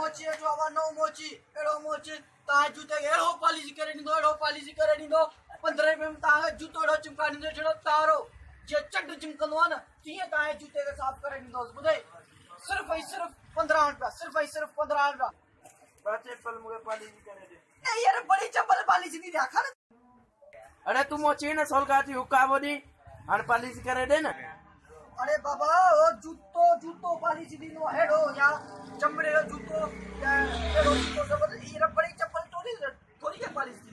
मोची है जो आवा नो मोची एड़ो मोची ता जूते एड़ो पॉलिश करे नी दो 15 रुपए में ता जूतो एड़ो चिमका नी दो जड़ो तारो जे चट चिमकंदो न तीए ता जूते के साफ करे नी दो बुझे सिर्फ 15 रुपया सिर्फ 15 रुपया बाते पल मुगे पॉलिश करे दे ए यार बड़ी चप्पल पॉलिश नी देखा न अरे तू मोची ने सोलगाती हुक्का बोली अन पॉलिश करे दे ना। अरे बाबा वो जूतो पॉलिश दी नो हेडो या चमड़े रो जूतो या हेडो जूतो सब ये रबड़ी चप्पल थोड़ी के पॉलिश दी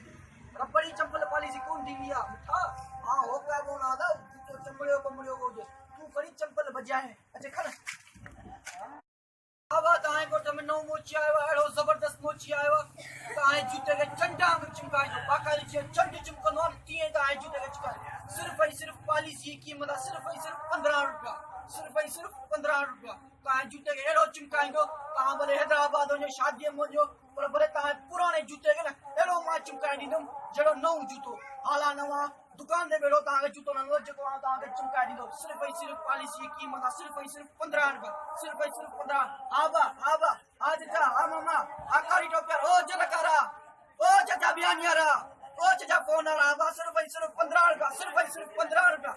रबड़ी चप्पल पॉलिश कौन दी लिया हां हां हो का बोना दा जूतो चमड़े को जे तू कड़ी चप्पल बजाए अच्छा खा अब ताए को तमे नो मोची आयो हेडो जबरदस्त मोची आयो ताए जूते के चंडा में चिमकाई दो बाकाली छे चंडी चिमकनो तीए ताए जूते के चिमकाई सिर्फ पॉलिश की कीमत सिर्फ 15 रुपया सिर्फ 15 रुपया ताए जूते के एड़ो चिमकाएंगो कहां बोले हैदराबाद में शादी में जो बोले ताए पुराने जूते के ना एड़ो मा चिमकाई दीदम जड़ो नौ जूतो आला नवा दुकान दे बेड़ो ताके जूतो न जको ताके चिमकाई दीदो सिर्फ पॉलिश की कीमत सिर्फ 15 रुपया सिर्फ 15 आबा आज जा आ मामा आकारी टोकर ओ जलकारा ओ चाचा बियानियारा ओ चाचा फोन आ रहा सिर्फ 15 रुपया सिर्फ 15 रुपया